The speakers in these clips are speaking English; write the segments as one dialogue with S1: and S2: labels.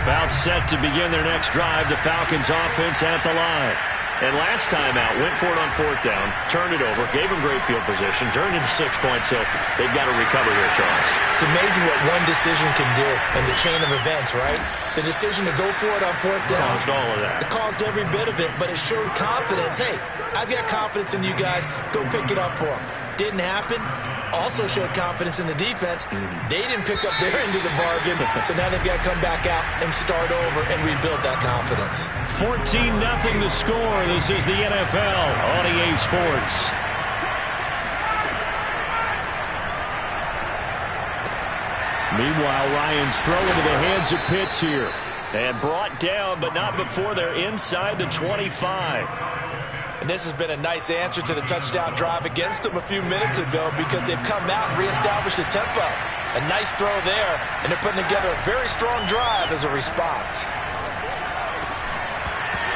S1: About set to begin their next drive. The Falcons offense at the line. And last time out, went for it on fourth down, turned it over, gave them great field position, turned into 6 points, so they've got to recover here, Charles.
S2: It's amazing what one decision can do in the chain of events, right? The decision to go for it on fourth down.
S1: Caused all of that.
S2: It caused every bit of it, but it showed confidence. Hey, I've got confidence in you guys. Go pick it up for them. Didn't happen. Also showed confidence in the defense. They didn't pick up their end of the bargain, so now they've got to come back out and start over and rebuild that confidence.
S1: 14-0 the score. This is the NFL on EA Sports. Meanwhile, Ryan's throw into the hands of Pitts here. And brought down, but not before they're inside the 25.
S2: And this has been a nice answer to the touchdown drive against them a few minutes ago because they've come out and reestablished the tempo. A nice throw there, and they're putting together a very strong drive as a response.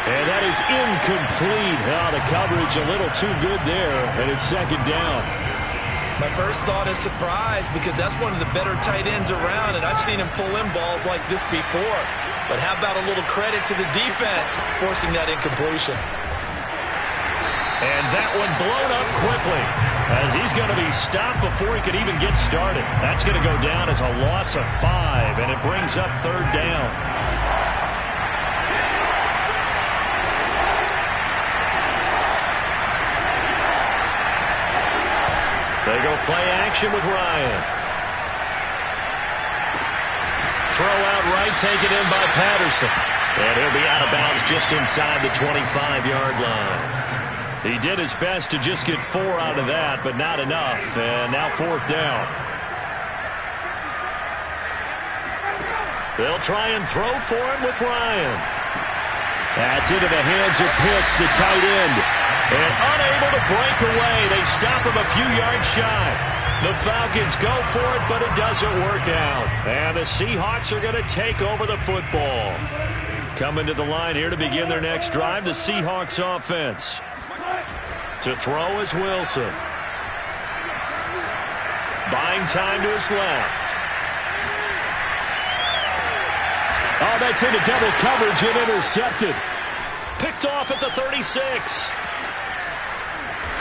S1: And that is incomplete. Oh, the coverage a little too good there, and it's second down.
S2: My first thought is surprise because that's one of the better tight ends around, and I've seen him pull in balls like this before. But how about a little credit to the defense forcing that incompletion?
S1: And that one blown up quickly as he's going to be stopped before he could even get started. That's going to go down as a loss of 5, and it brings up third down. They go play action with Ryan. Throw out right, taken in by Patterson. And he'll be out of bounds just inside the 25-yard line. He did his best to just get 4 out of that, but not enough. And now fourth down. They'll try and throw for him with Ryan. That's into the hands of Pitts, the tight end. And unable to break away. They stop him a few yards shy. The Falcons go for it, but it doesn't work out. And the Seahawks are going to take over the football. Coming to the line here to begin their next drive, the Seahawks offense. To throw is Wilson. Buying time to his left. Oh, that's into double coverage and intercepted. Picked off at the 36.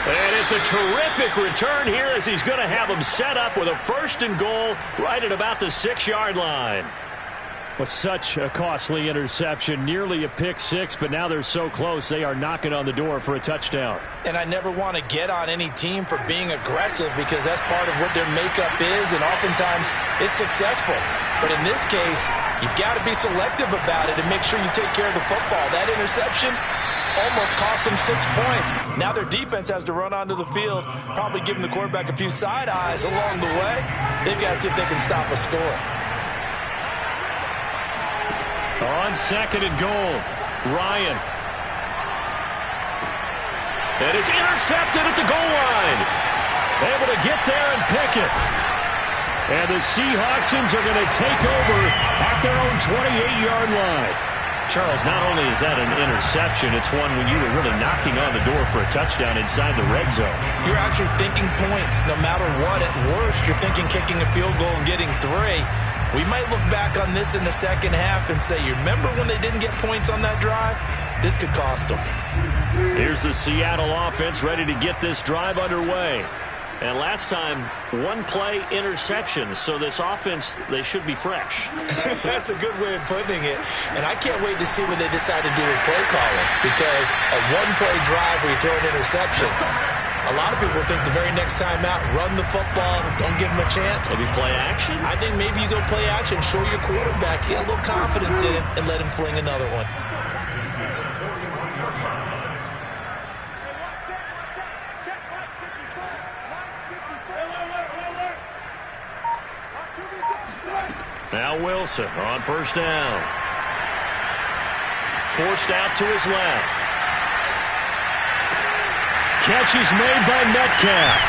S1: And it's a terrific return here as he's going to have them set up with a first and goal right at about the 6-yard line. With such a costly interception, nearly a pick six, but now they're so close they are knocking on the door for a touchdown.
S2: And I never want to get on any team for being aggressive because that's part of what their makeup is, and oftentimes it's successful. But in this case, you've got to be selective about it and make sure you take care of the football. That interception almost cost them 6 points. Now their defense has to run onto the field, probably giving the quarterback a few side eyes along the way. They've got to see if they can stop a score.
S1: On second and goal, Ryan. And it's intercepted at the goal line. Able to get there and pick it. And the Seahawksons are going to take over at their own 28-yard line. Charles, not only is that an interception, it's one when you were really knocking on the door for a touchdown inside the red zone.
S2: You're actually thinking points no matter what. At worst, you're thinking kicking a field goal and getting 3. We might look back on this in the second half and say, you remember when they didn't get points on that drive? This could cost them.
S1: Here's the Seattle offense ready to get this drive underway. And last time, 1-play interception. So this offense, they should be fresh.
S2: That's a good way of putting it. And I can't wait to see what they decide to do with play calling. Because a 1-play drive where you throw an interception, a lot of people think the very next time out, run the football, don't give them a chance.
S1: Maybe play action?
S2: I think maybe you go play action, show your quarterback, get a little confidence in him, and let him fling another one. Now
S1: Wilson on first down. Forced out to his left. Catch is made by Metcalf.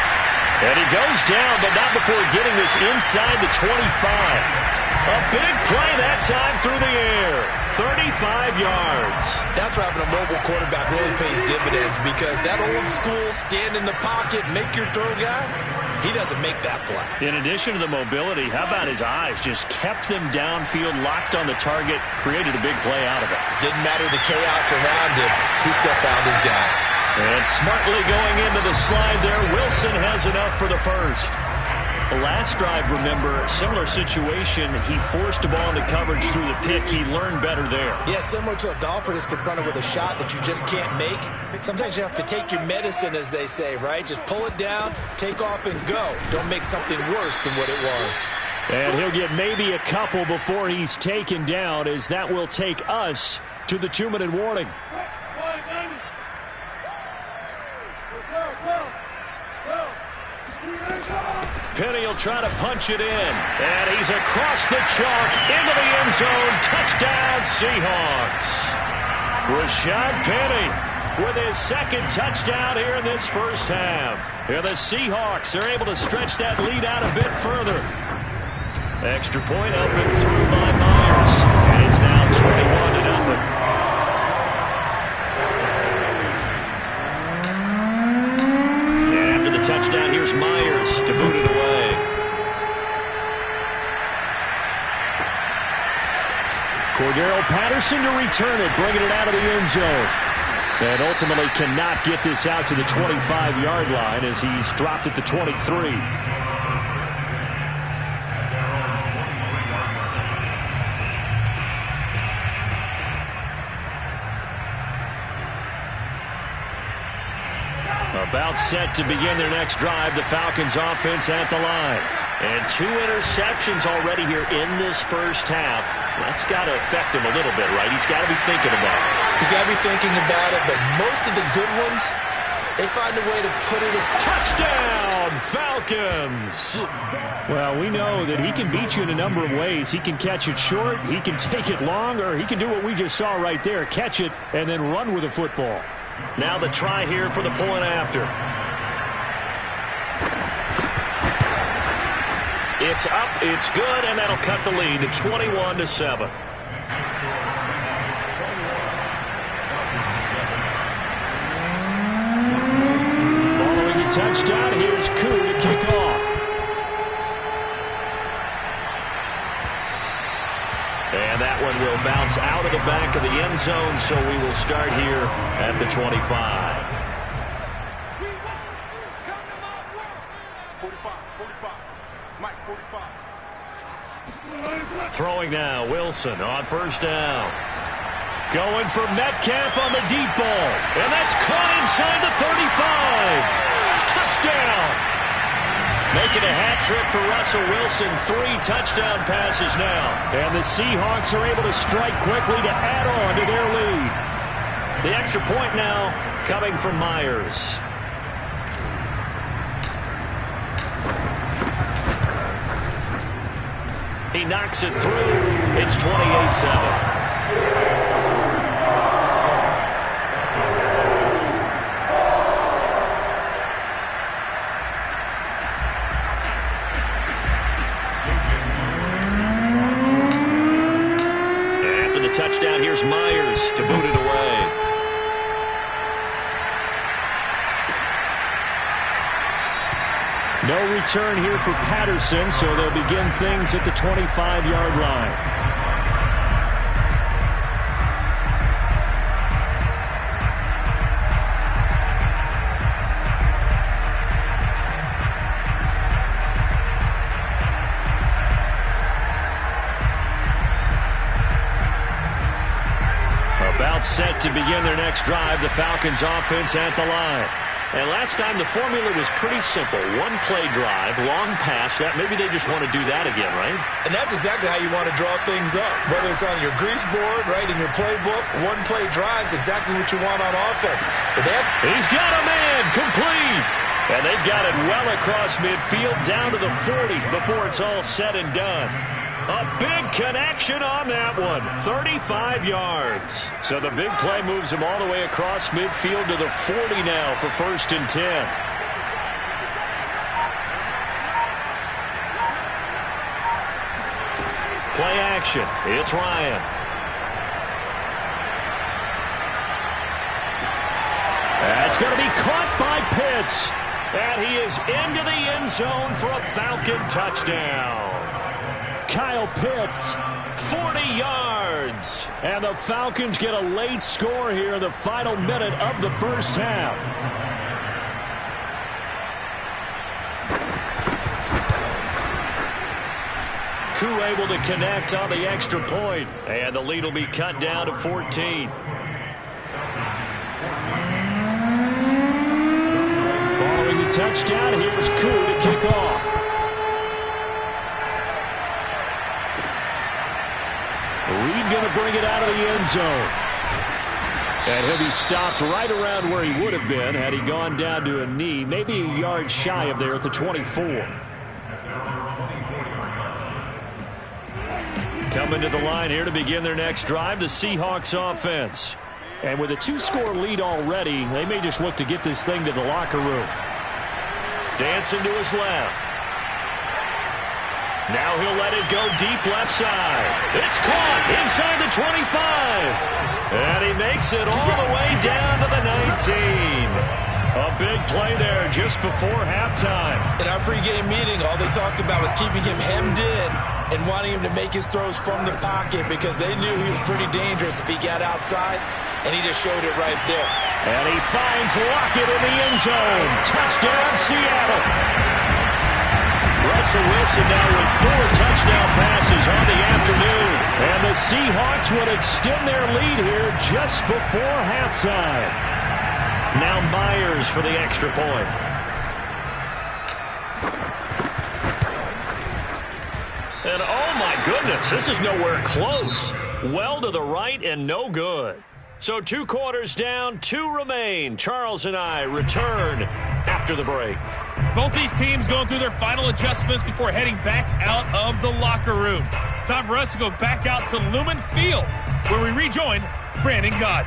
S1: And he goes down, but not before getting this inside the 25. A big play that time through the air. 35 yards.
S2: That's where having a mobile quarterback really pays dividends, because that old school stand in the pocket, make your throw guy, he doesn't make that play.
S1: In addition to the mobility, how about his eyes? Just kept them downfield, locked on the target, created a big play out of it.
S2: Didn't matter the chaos around him. He still found his guy.
S1: And smartly going into the slide there, Wilson has enough for the first. The last drive, remember, similar situation. He forced a ball into coverage through the pick. He learned better there.
S2: Yeah, similar to a golfer that's confronted with a shot that you just can't make. Sometimes you have to take your medicine, as they say, right? Just pull it down, take off, and go. Don't make something worse than what it was.
S1: And he'll get maybe a couple before he's taken down, as that will take us to the 2-minute warning. Penny will try to punch it in, and he's across the chalk into the end zone. Touchdown, Seahawks. Rashad Penny with his second touchdown here in this first half. And the Seahawks are able to stretch that lead out a bit further. Extra point up and through by Myers, and it's now 21-0. Touchdown, here's Myers to boot it away. Cordero Patterson to return it, bringing it out of the end zone. And ultimately cannot get this out to the 25-yard line, as he's dropped it to 23. About set to begin their next drive, the Falcons offense at the line. And 2 interceptions already here in this first half. That's got to affect him a little bit, right? He's got to be thinking about it.
S2: He's got to be thinking about it, but most of the good ones, they find a way to put it as
S1: touchdown, Falcons! Well, we know that he can beat you in a number of ways. He can catch it short, he can take it long, or he can do what we just saw right there, catch it and then run with the football. Now the try here for the point after. It's up, it's good, and that'll cut the lead to 21-7. Following the touchdown, here's Koo to kick off. And that one will bounce out of the back of the end zone, so we will start here at the 25.
S3: 45. Mike, 45.
S1: Throwing now, Wilson on first down. Going for Metcalf on the deep ball. And that's caught inside the 35. Touchdown! Making a hat trick for Russell Wilson. 3 touchdown passes now. And the Seahawks are able to strike quickly to add on to their lead. The extra point now coming from Myers. He knocks it through. It's 28-7. Touchdown, here's Myers to boot it away. No return here for Patterson, so they'll begin things at the 25-yard line. About set to begin their next drive, the Falcons offense at the line. And last time the formula was pretty simple. 1-play drive, long pass. That maybe they just want to do that again, right?
S2: And that's exactly how you want to draw things up. Whether it's on your grease board, right, in your playbook, 1-play drive's exactly what you want on offense. But
S1: he's got a man, complete. And they've got it well across midfield, down to the 40 before it's all said and done. A big connection on that one. 35 yards. So the big play moves him all the way across midfield to the 40 now for 1st and 10. Play action. It's Ryan. That's going to be caught by Pitts. And he is into the end zone for a Falcon touchdown. Kyle Pitts, 40 yards. And the Falcons get a late score here in the final minute of the first half. Koo able to connect on the extra point. And the lead will be cut down to 14. Following the touchdown, here's Koo to kick off. Reed going to bring it out of the end zone. And he'll be stopped right around where he would have been had he gone down to a knee, maybe a yard shy of there at the 24. Coming to the line here to begin their next drive, the Seahawks offense. And with a 2-score lead already, they may just look to get this thing to the locker room. Dancing to his left. Now he'll let it go deep left side. It's caught inside the 25. And he makes it all the way down to the 19. A big play there just before halftime.
S2: In our pregame meeting, all they talked about was keeping him hemmed in and wanting him to make his throws from the pocket because they knew he was pretty dangerous if he got outside, and he just showed it right there.
S1: And he finds Lockett in the end zone. Touchdown, Seattle. Russell Wilson now with 4 touchdown passes on the afternoon. And the Seahawks would extend their lead here just before halftime. Now Myers for the extra point. And oh my goodness, this is nowhere close. Well to the right and no good. So 2 quarters down, 2 remain. Charles and I return after the break.
S4: Both these teams going through their final adjustments before heading back out of the locker room. Time for us to go back out to Lumen Field, where we rejoin Brandon Gott.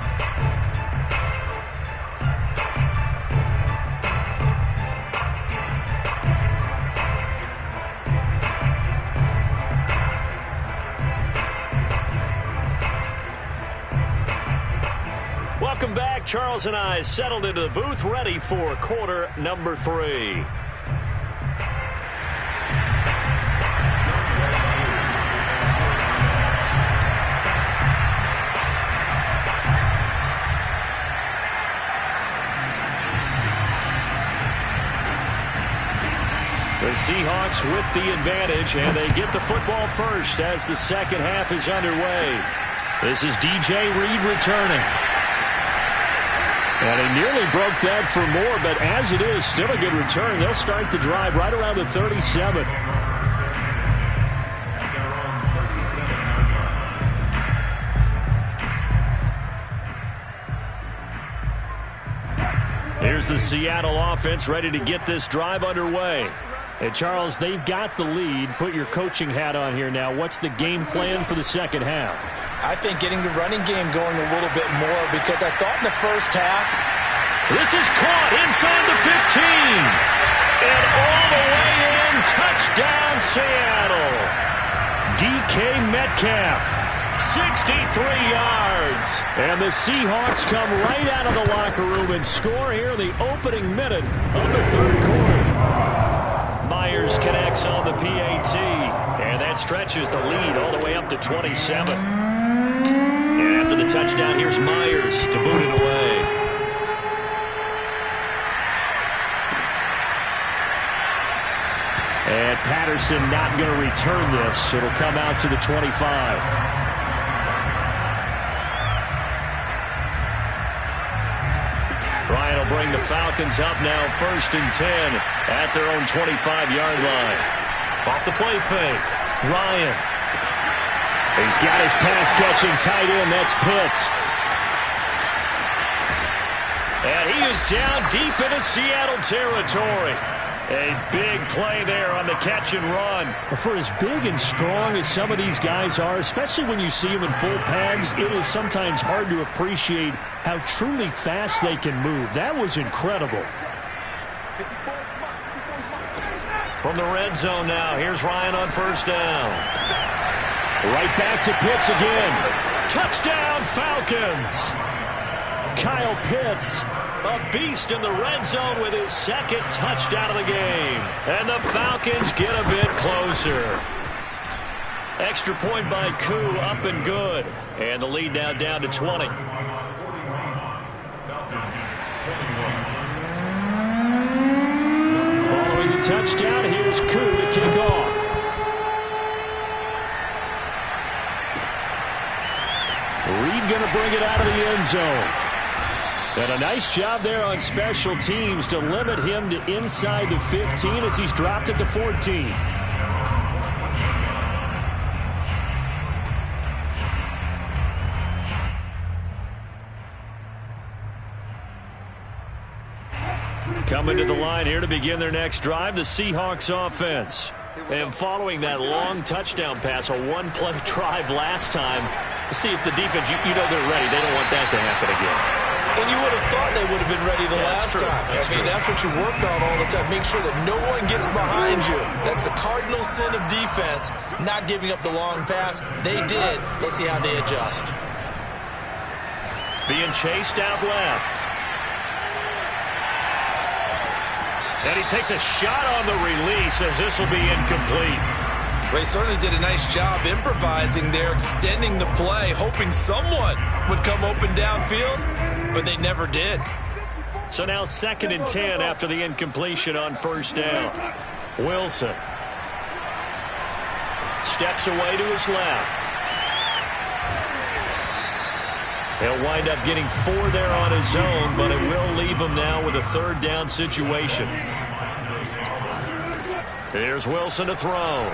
S1: Welcome back. Charles and I settled into the booth, ready for quarter number 3. The Seahawks with the advantage, and they get the football first as the second half is underway. This is DJ Reed returning. And he nearly broke that for more, but as it is, still a good return. They'll start the drive right around the 37. Here's the Seattle offense ready to get this drive underway. And Charles, they've got the lead. Put your coaching hat on here now. What's the game plan for the second half?
S2: I think getting the running game going a little bit more, because I thought in the first half.
S1: This is caught inside the 15. And all the way in, touchdown Seattle. DK Metcalf, 63 yards. And the Seahawks come right out of the locker room and score here in the opening minute of the third quarter. Myers connects on the PAT. And that stretches the lead all the way up to 27. And after the touchdown, here's Myers to boot it away. And Patterson not going to return this. It'll come out to the 25. Ryan will bring the Falcons up now, 1st and 10 at their own 25-yard line. Off the play fake. Ryan. He's got his pass-catching tight end. That's Pitts. And he is down deep into Seattle territory. A big play there on the catch and run. For as big and strong as some of these guys are, especially when you see them in full pads, it is sometimes hard to appreciate how truly fast they can move. That was incredible. From the red zone now, here's Ryan on 1st down. Right back to Pitts again. Touchdown, Falcons. Kyle Pitts, a beast in the red zone with his second touchdown of the game. And the Falcons get a bit closer. Extra point by Koo, up and good. And the lead now down to 20. Following the touchdown, here's Koo to kick off. Reed going to bring it out of the end zone. And a nice job there on special teams to limit him to inside the 15 as he's dropped at the 14. Coming to the line here to begin their next drive, the Seahawks offense. And following that long touchdown pass, a one-play drive last time, see if the defense, you know they're ready. They don't want that to happen again.
S2: And you would have thought they would have been ready the last time. That's what you work on all the time. Make sure that no one gets behind you. That's the cardinal sin of defense, not giving up the long pass. They did. Let's see how they adjust.
S1: Being chased out left. And he takes a shot on the release as this will be incomplete.
S2: They certainly did a nice job improvising there, extending the play, hoping someone would come open downfield, but they never did.
S1: So now 2nd and 10 after the incompletion on first down. Wilson steps away to his left. He'll wind up getting 4 there on his own, but it will leave him now with a 3rd down situation. Here's Wilson to throw.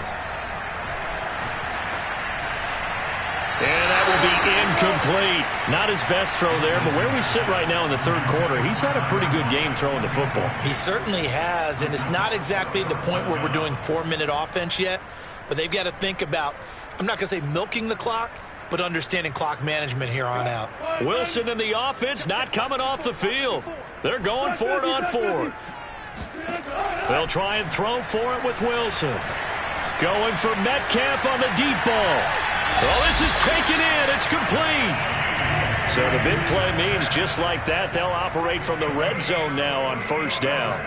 S1: And that will be incomplete. Not his best throw there, but where we sit right now in the 3rd quarter, he's had a pretty good game throwing the football.
S2: He certainly has, and it's not exactly the point where we're doing 4-minute offense yet, but they've got to think about, I'm not going to say milking the clock, but understanding clock management here on out.
S1: Wilson and the offense not coming off the field. They're going for it on 4th. They'll try and throw for it with Wilson. Going for Metcalf on the deep ball. Oh, this is taken in. It's complete. So the big play means just like that, they'll operate from the red zone now on first down.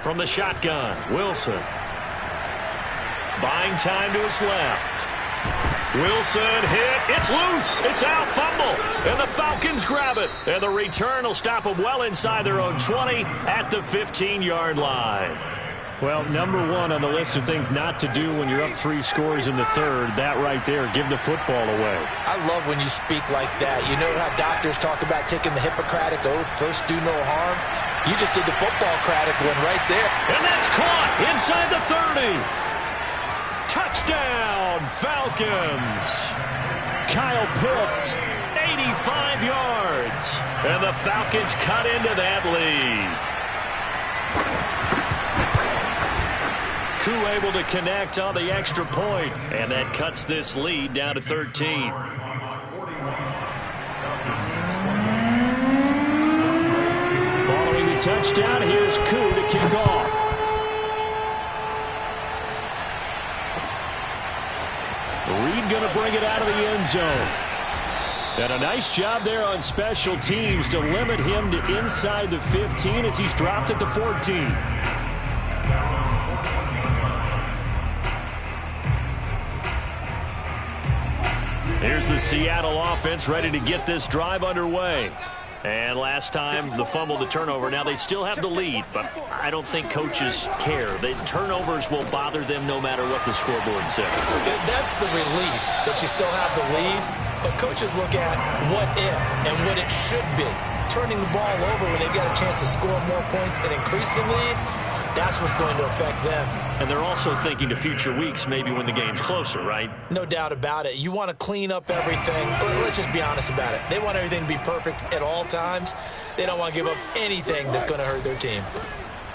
S1: From the shotgun, Wilson. Buying time to his left. Wilson hit. It's loose. It's out. Fumble. And the Falcons grab it. And the return will stop them well inside their own 20 at the 15-yard line. Well, number 1 on the list of things not to do when you're up 3 scores in the 3rd, that right there, give the football away.
S2: I love when you speak like that. You know how doctors talk about taking the Hippocratic oath, first do no harm? You just did the football-cratic one right there.
S1: And that's caught inside the 30. Touchdown, Falcons. Kyle Pitts, 85 yards. And the Falcons cut into that lead. Koo able to connect on the extra point, and that cuts this lead down to 13. Following the touchdown, here's Koo to kick off. Reed going to bring it out of the end zone. And a nice job there on special teams to limit him to inside the 15 as he's dropped at the 14. Here's the Seattle offense ready to get this drive underway. And last time, the fumble, the turnover. Now, they still have the lead, but I don't think coaches care. The turnovers will bother them no matter what the scoreboard says.
S2: That's the relief that you still have the lead, but coaches look at what if and what it should be. Turning the ball over when they've got a chance to score more points and increase the lead, that's what's going to affect them.
S1: And they're also thinking to future weeks, maybe when the game's closer, right?
S2: No doubt about it. You want to clean up everything. Let's just be honest about it. They want everything to be perfect at all times. They don't want to give up anything that's going to hurt their team.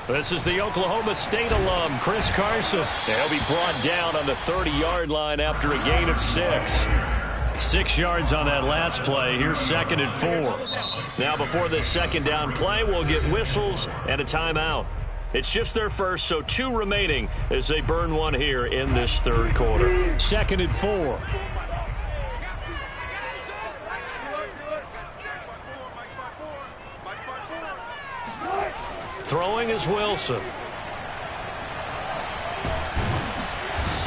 S1: This is the Oklahoma State alum, Chris Carson. They'll be brought down on the 30-yard line after a gain of 6. 6 yards on that last play. Here's 2nd and 4. Now before this second down play, we'll get whistles and a timeout. It's just their first, so 2 remaining as they burn one here in this 3rd quarter. 2nd and 4. Throwing is Wilson.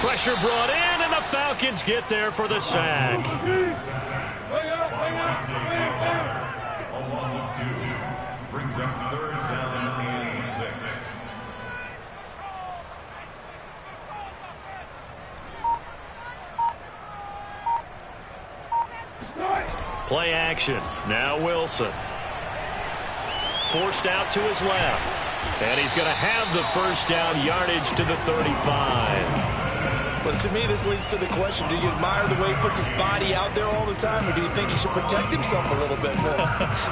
S1: Pressure brought in, and the Falcons get there for the sack.
S5: A loss of 2 brings up 3rd down and 6.
S1: Play action. Now Wilson. Forced out to his left. And he's going to have the first down, yardage to the 35.
S2: Well, to me, this leads to the question, do you admire the way he puts his body out there all the time, or do you think he should protect himself a little bit more?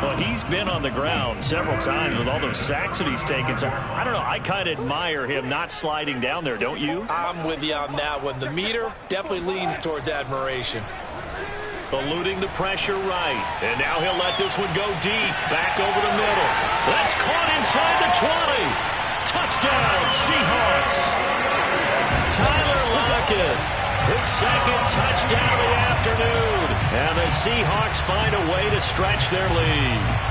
S1: Well, he's been on the ground several times with all those sacks that he's taken. So, I don't know, I kind of admire him not sliding down there, don't you?
S2: I'm with you on that one. The meter definitely leans towards admiration.
S1: Eluding the pressure right. And now he'll let this one go deep. Back over the middle. That's caught inside the 20. Touchdown, Seahawks. Tyler Lockett, his second touchdown of the afternoon. And the Seahawks find a way to stretch their lead.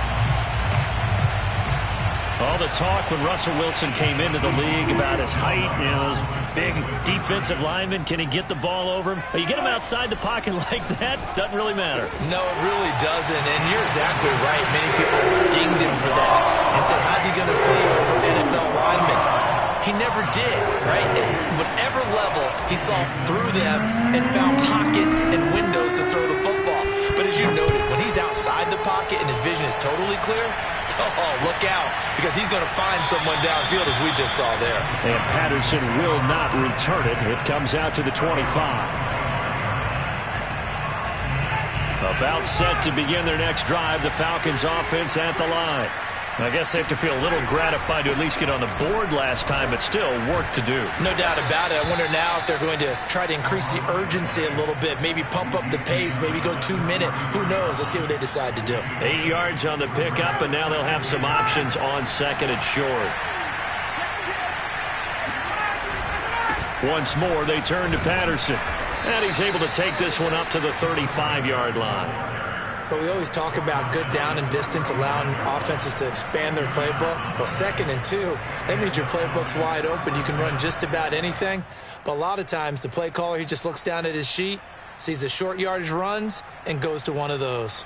S1: All the talk when Russell Wilson came into the league about his height, you know, those big defensive linemen, can he get the ball over him? You get him outside the pocket like that, doesn't really matter.
S2: No, it really doesn't, and you're exactly right. Many people dinged him for that and said, how's he going to see over NFL linemen? He never did, right? At whatever level, he saw through them and found pockets and windows to throw the football. But as you noted, when he's outside the pocket and his vision is totally clear, oh, look out, because he's going to find someone downfield, as we just saw there.
S1: And Patterson will not return it. It comes out to the 25. About set to begin their next drive, the Falcons offense at the line. I guess they have to feel a little gratified to at least get on the board last time, but still work to do.
S2: No doubt about it. I wonder now if they're going to try to increase the urgency a little bit, maybe pump up the pace, maybe go 2-minute. Who knows? Let's see what they decide to do.
S1: 8 yards on the pickup, and now they'll have some options on second and short. Once more, they turn to Patterson. And he's able to take this one up to the 35-yard line.
S2: But we always talk about good down and distance, allowing offenses to expand their playbook. Well, 2nd and 2, that means your playbook's wide open. You can run just about anything. But a lot of times, the play caller, he just looks down at his sheet, sees the short yardage runs, and goes to one of those.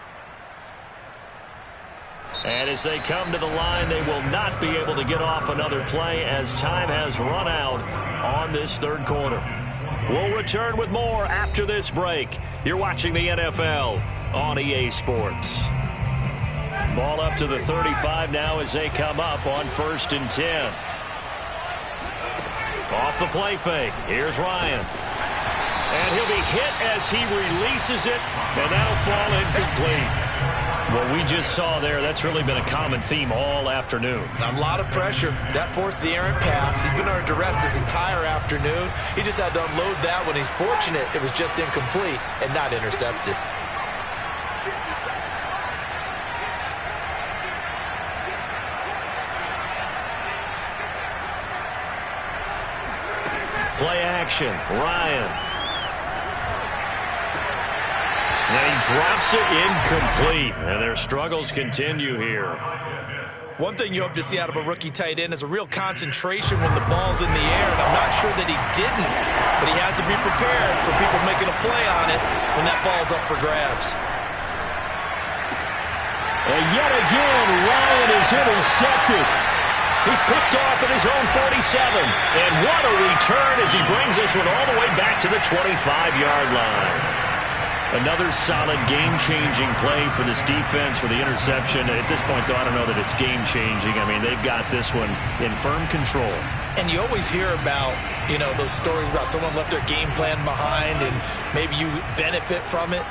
S1: And as they come to the line, they will not be able to get off another play as time has run out on this third quarter. We'll return with more after this break. You're watching the NFL on EA Sports. Ball up to the 35 now as they come up on 1st and 10. Off the play fake. Here's Ryan. And he'll be hit as he releases it, and that'll fall incomplete. What we just saw there, that's really been a common theme all afternoon.
S2: A lot of pressure. That forced the errant pass. He's been under duress this entire afternoon. He just had to unload that when he's fortunate it was just incomplete and not intercepted.
S1: Play action. Ryan. And he drops it incomplete. And their struggles continue here.
S2: One thing you hope to see out of a rookie tight end is a real concentration when the ball's in the air. And I'm not sure that he didn't. But he has to be prepared for people making a play on it when that ball's up for grabs.
S1: And yet again, Ryan is intercepted. He's picked off at his own 47. And what a return as he brings this one all the way back to the 25-yard line. Another solid game-changing play for this defense for the interception. At this point, though, I don't know that it's game-changing. I mean, they've got this one in firm control. And
S2: you always hear about, you know, those stories about someone left their game plan behind and maybe you benefit from it.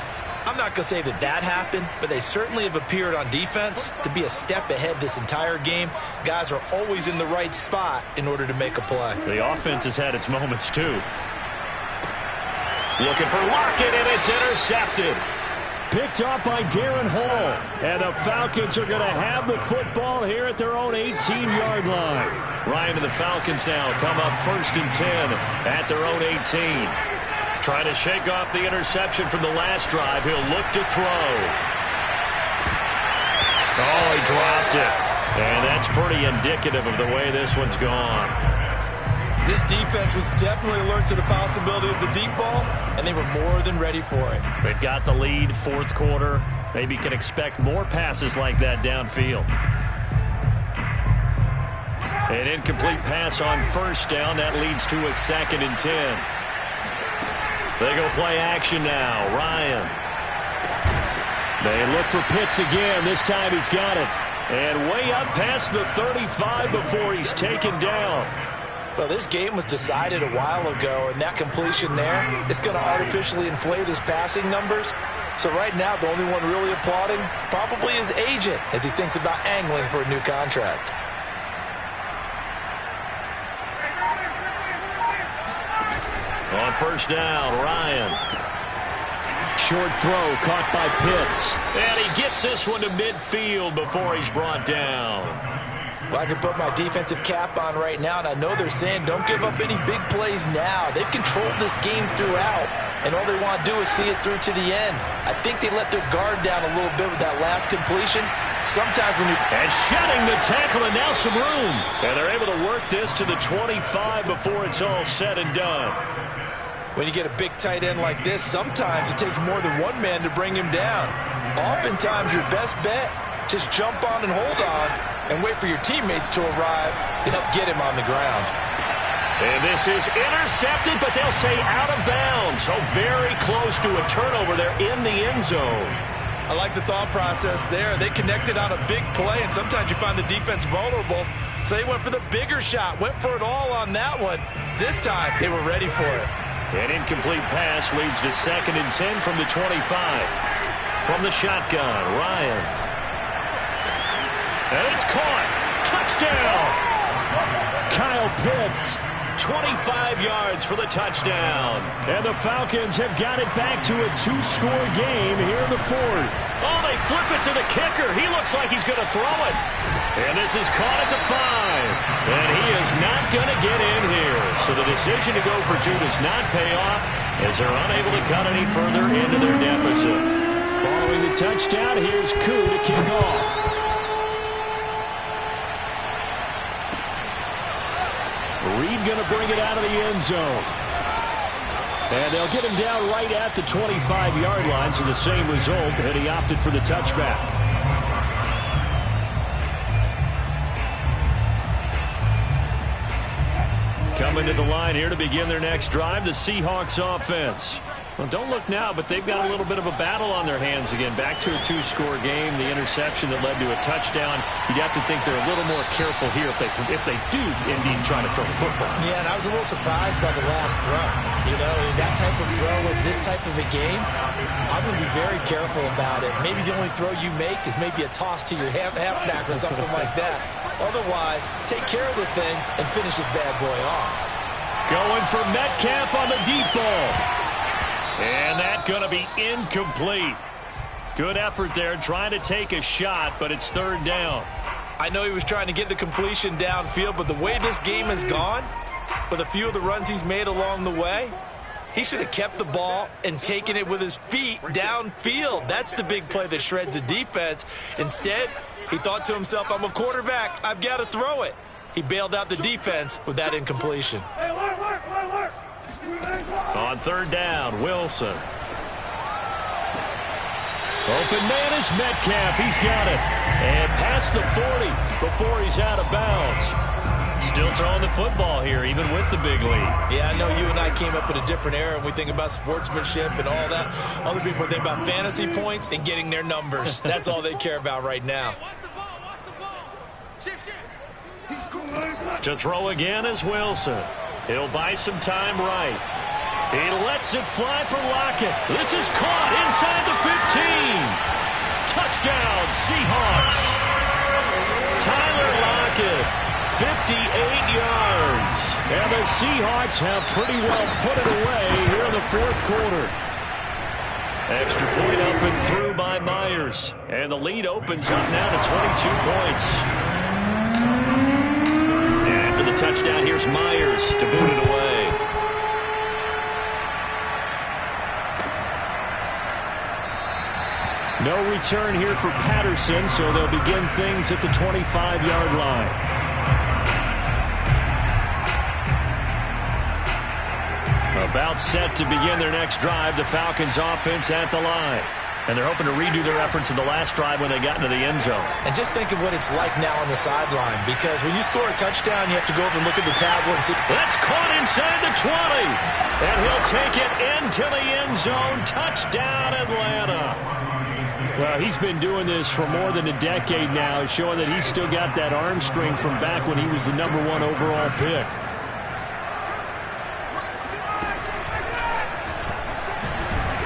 S2: I'm not going to say that that happened, but they certainly have appeared on defense to be a step ahead this entire game. Guys are always in the right spot in order to make a play.
S1: The offense has had its moments, too. Looking for Lockett, and it's intercepted. Picked up by Darren Hall. And the Falcons are going to have the football here at their own 18-yard line. Ryan and the Falcons now come up 1st and 10 at their own 18. Trying to shake off the interception from the last drive. He'll look to throw. Oh, he dropped it. And that's pretty indicative of the way this one's gone.
S2: This defense was definitely alert to the possibility of the deep ball, and they were more than ready for it.
S1: They've got the lead, fourth quarter. Maybe can expect more passes like that downfield. An incomplete pass on first down. That leads to a 2nd and 10. They go play action now. Ryan. They look for Pitts again. This time he's got it. And way up past the 35 before he's taken down.
S2: Well, this game was decided a while ago, and that completion there is going to artificially inflate his passing numbers. So right now, the only one really applauding probably his agent as he thinks about angling for a new contract.
S1: On first down, Ryan. Short throw caught by Pitts. And he gets this one to midfield before he's brought down.
S2: Well, I can put my defensive cap on right now, and I know they're saying don't give up any big plays now. They've controlled this game throughout, and all they want to do is see it through to the end. I think they let their guard down a little bit with that last completion. Sometimes when you...
S1: And shedding the tackle, and now some room. And they're able to work this to the 25 before it's all said and done.
S2: When you get a big tight end like this, sometimes it takes more than one man to bring him down. Oftentimes, your best bet, just jump on and hold on and wait for your teammates to arrive to help get him on the ground.
S1: And this is intercepted, but they'll say out of bounds. So very close to a turnover there in the end zone.
S2: I like the thought process there. They connected on a big play, and sometimes you find the defense vulnerable. So they went for the bigger shot, went for it all on that one. This time, they were ready for it.
S1: An incomplete pass leads to 2nd and 10 from the 25. From the shotgun, Ryan. And it's caught. Touchdown! Kyle Pitts, 25 yards for the touchdown. And the Falcons have got it back to a 2-score game here in the 4th. Oh, they flip it to the kicker. He looks like he's going to throw it. And this is caught at the 5. And he is not going to get in here. So the decision to go for 2 does not pay off as they're unable to cut any further into their deficit. Following the touchdown, here's Koo to kick off. Reed going to bring it out of the end zone. And they'll get him down right at the 25-yard line, so the same result, and he opted for the touchback. Coming to the line here to begin their next drive, the Seahawks offense. Well, don't look now, but they've got a little bit of a battle on their hands again. Back to a 2-score game. The interception that led to a touchdown. You'd have to think they're a little more careful here if they do indeed try to throw the football.
S2: Yeah, and I was a little surprised by the last throw. You know, that type of throw with this type of a game, I'm going to be very careful about it. Maybe the only throw you make is maybe a toss to your halfback or something like that. Otherwise, take care of the thing and finish this bad boy off.
S1: Going for Metcalf on the deep ball. And that's going to be incomplete. Good effort there, trying to take a shot, but it's 3rd down.
S2: I know he was trying to get the completion downfield, but the way this game has gone, with a few of the runs he's made along the way, he should have kept the ball and taken it with his feet downfield. That's the big play that shreds a defense. Instead, he thought to himself, I'm a quarterback, I've got to throw it. He bailed out the defense with that incompletion.
S1: On 3rd down, Wilson. Open man is Metcalf. He's got it. And past the 40 before he's out of bounds. Still throwing the football here, even with the big lead.
S2: Yeah, I know you and I came up in a different era, and we think about sportsmanship and all that. Other people think about fantasy points and getting their numbers. That's all they care about right now.
S1: To throw again is Wilson. He'll buy some time right. He lets it fly for Lockett. This is caught inside the 15. Touchdown, Seahawks. Tyler Lockett, 58 yards. And the Seahawks have pretty well put it away here in the 4th quarter. Extra point up and through by Myers. And the lead opens up now to 22 points. And after the touchdown, here's Myers to boot it away. No return here for Patterson, so they'll begin things at the 25-yard line. About set to begin their next drive, the Falcons offense at the line. And they're hoping to redo their efforts in the last drive when they got into the end zone.
S2: And just think of what it's like now on the sideline, because when you score a touchdown, you have to go over and look at the tablet and see.
S1: That's caught inside the 20. And he'll take it into the end zone. Touchdown, Atlanta. Well, he's been doing this for more than a decade now, showing that he's still got that arm strength from back when he was the #1 overall pick.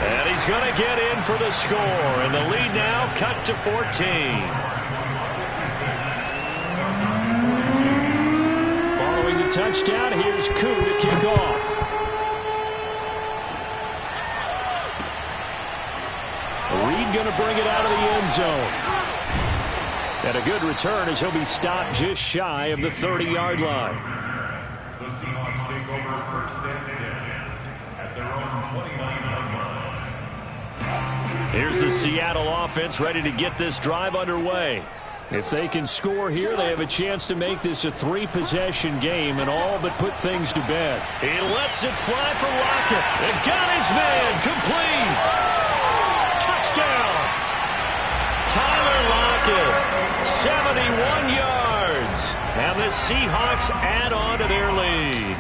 S1: And he's going to get in for the score. And the lead now cut to 14. Following the touchdown, here's Koo to kick off. Reed going to bring it out of the end zone. And a good return as he'll be stopped just shy of the 30-yard line.
S5: The Seahawks take over first and 10 at their own 29-yard line.
S1: Here's the Seattle offense ready to get this drive underway. If they can score here, they have a chance to make this a 3-possession game and all but put things to bed. He lets it fly for Lockett. They've got his man complete. Touchdown. Tyler Lockett, 71 yards. And the Seahawks add on to their lead.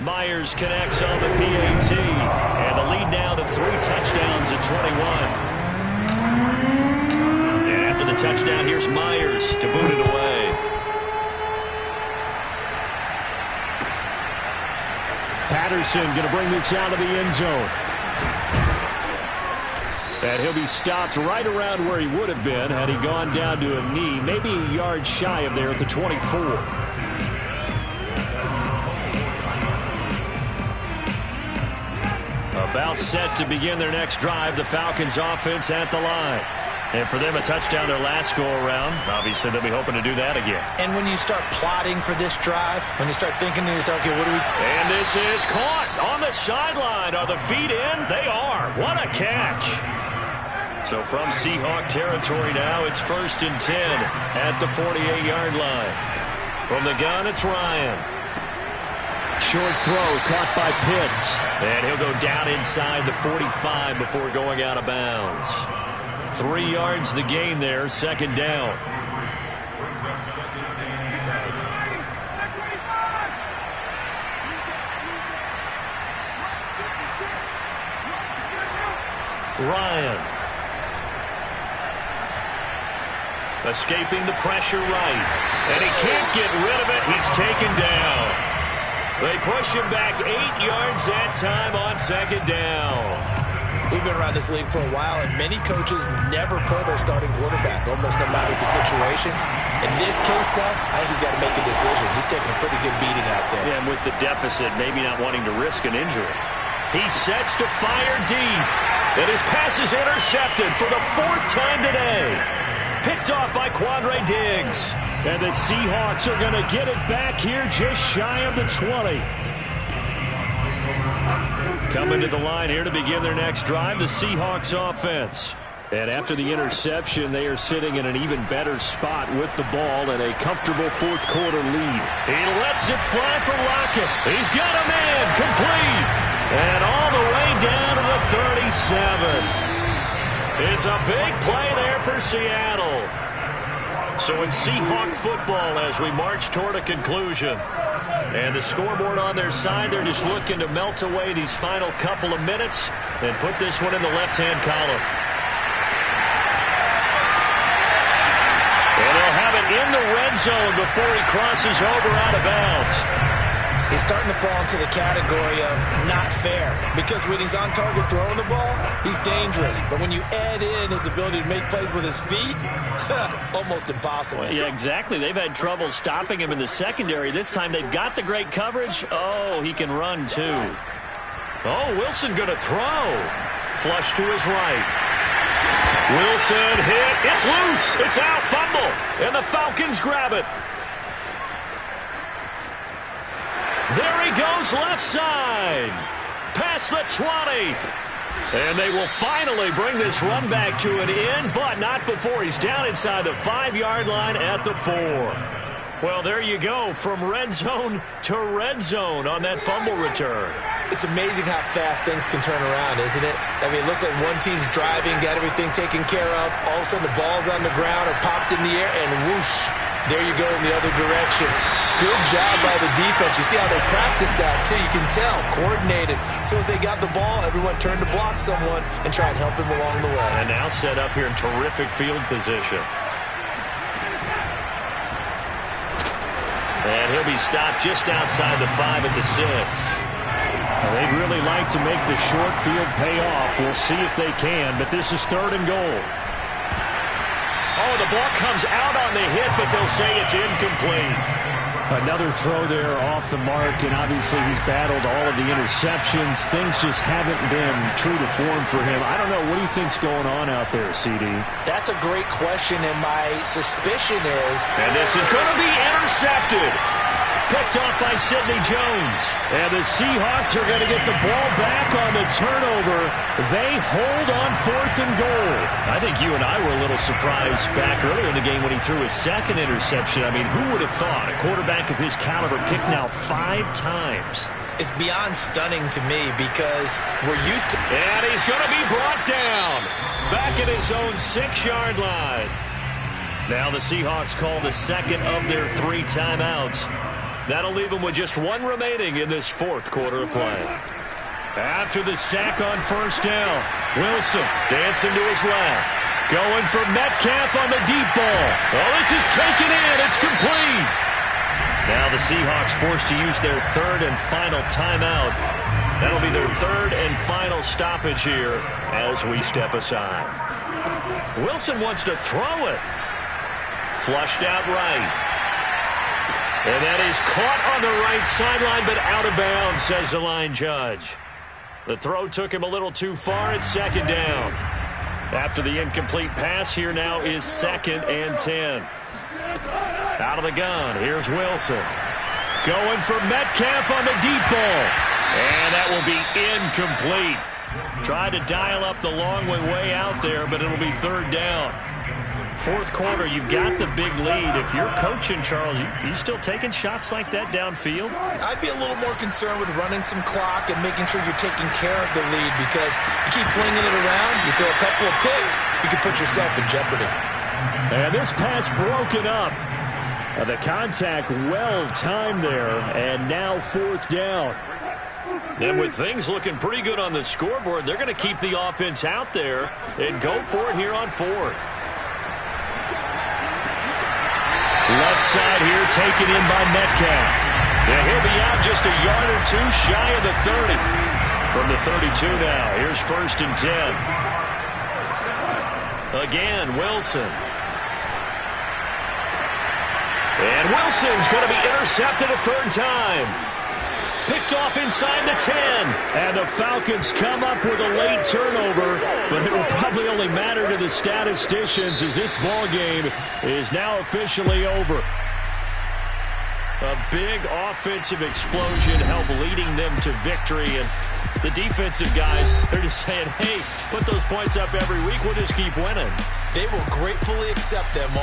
S1: Myers connects on the PAT. And the lead now to 3 touchdowns at 21. And after the touchdown, here's Myers to boot it away. Patterson going to bring this out of the end zone. And he'll be stopped right around where he would have been had he gone down to a knee, maybe a yard shy of there at the 24. About set to begin their next drive, the Falcons offense at the line. And for them, a touchdown their last go-around. Obviously, they'll be hoping to do that again.
S2: And when you start plotting for this drive, when you start thinking to yourself, okay, what do we...
S1: And this is caught on the sideline. Are the feet in? They are. What a catch. So from Seahawk territory now, it's 1st and 10 at the 48-yard line. From the gun, it's Ryan. Short throw caught by Pitts. And he'll go down inside the 45 before going out of bounds. 3 yards the gain there, 2nd down.
S5: Brings up 2nd and 7.
S1: Ryan. Escaping the pressure right. And he can't get rid of it. He's taken down. They push him back 8 yards that time on 2nd down.
S2: We've been around this league for a while, and many coaches never pull their starting quarterback, almost no matter the situation. In this case, though, I think he's got to make a decision. He's taking a pretty good beating out there.
S1: Yeah, and with the deficit, maybe not wanting to risk an injury. He sets to fire deep. And his pass is intercepted for the 4th time today. Picked off by Quandre Diggs. And the Seahawks are going to get it back here just shy of the 20. Coming to the line here to begin their next drive, the Seahawks offense. And after the interception, they are sitting in an even better spot with the ball and a comfortable 4th quarter lead. He lets it fly for Lockett. He's got a man complete. And all the way down to the 37. It's a big play there for Seattle. So in Seahawk football as we march toward a conclusion. And the scoreboard on their side, they're just looking to melt away these final couple of minutes and put this one in the left-hand column. And he'll have it in the red zone before he crosses over out of bounds.
S2: He's starting to fall into the category of not fair, because when he's on target throwing the ball, he's dangerous. But when you add in his ability to make plays with his feet, almost impossible.
S1: Yeah, exactly. They've had trouble stopping him in the secondary. This time they've got the great coverage. Oh, he can run too. Oh, Wilson going to throw. Flush to his right. Wilson hit. It's loose. It's out. Fumble. And the Falcons grab it. There he goes left side. past the 20. And they will finally bring this run back to an end, but not before he's down inside the 5-yard line at the 4. Well, there you go, from red zone to red zone on that fumble return.
S2: It's amazing how fast things can turn around, isn't it? I mean, it looks like one team's driving, got everything taken care of. All of a sudden, the ball's on the ground or popped in the air, and whoosh, there you go in the other direction. Good job by the defense. You see how they practice that, too. You can tell, coordinated. As soon as they got the ball, everyone turned to block someone and try and help him along the way.
S1: And now set up here in terrific field position. And he'll be stopped just outside the 5 at the 6. They'd really like to make the short field pay off. We'll see if they can, but this is 3rd and goal. Oh, the ball comes out on the hit, but they'll say it's incomplete.
S6: Another throw there off the mark, and obviously he's battled all of the interceptions. Things just haven't been true to form for him. I don't know. What do you think's going on out there, CD?
S2: That's a great question, and my suspicion is...
S1: And this is going to be intercepted. Picked off by Sidney Jones.
S6: And the Seahawks are going to get the ball back on the turnover. They hold on 4th and goal.
S1: I think you and I were a little surprised back earlier in the game when he threw his 2nd interception. I mean, who would have thought a quarterback of his caliber picked now 5 times?
S2: It's beyond stunning to me because we're used to...
S1: And he's going to be brought down. Back at his own 6-yard line. Now the Seahawks call the 2nd of their 3 timeouts. That'll leave them with just 1 remaining in this 4th quarter of play. After the sack on 1st down, Wilson dancing to his left. Going for Metcalf on the deep ball. Oh, this is taken in. It's complete. Now the Seahawks forced to use their 3rd and final timeout. That'll be their 3rd and final stoppage here as we step aside. Wilson wants to throw it. Flushed out right. And that is caught on the right sideline, but out of bounds, says the line judge. The throw took him a little too far. It's 2nd down. After the incomplete pass, here now is 2nd and 10. Out of the gun, here's Wilson. Going for Metcalf on the deep ball. And that will be incomplete. Tried to dial up the long way out there, but it'll be 3rd down. 4th quarter, you've got the big lead. If you're coaching, Charles, you still taking shots like that downfield?
S2: I'd be a little more concerned with running some clock and making sure you're taking care of the lead because you keep flinging it around, you throw a couple of picks, you can put yourself in jeopardy.
S6: And this pass broken up. The contact well timed there, and now 4th down.
S1: And with things looking pretty good on the scoreboard, they're going to keep the offense out there and go for it here on 4th. Left side here taken in by Metcalf. And he'll be out just a yard or 2 shy of the 30. From the 32 now, here's 1st and 10. Again, Wilson. And Wilson's going to be intercepted a 3rd time. Picked off inside the 10.
S6: And the Falcons come up with a late turnover, but it will probably only matter to the statisticians as this ball game is now officially over.
S1: A big offensive explosion helped leading them to victory, and the defensive guys, they're just saying, hey, put those points up every week, we'll just keep winning.
S2: They will gratefully accept them.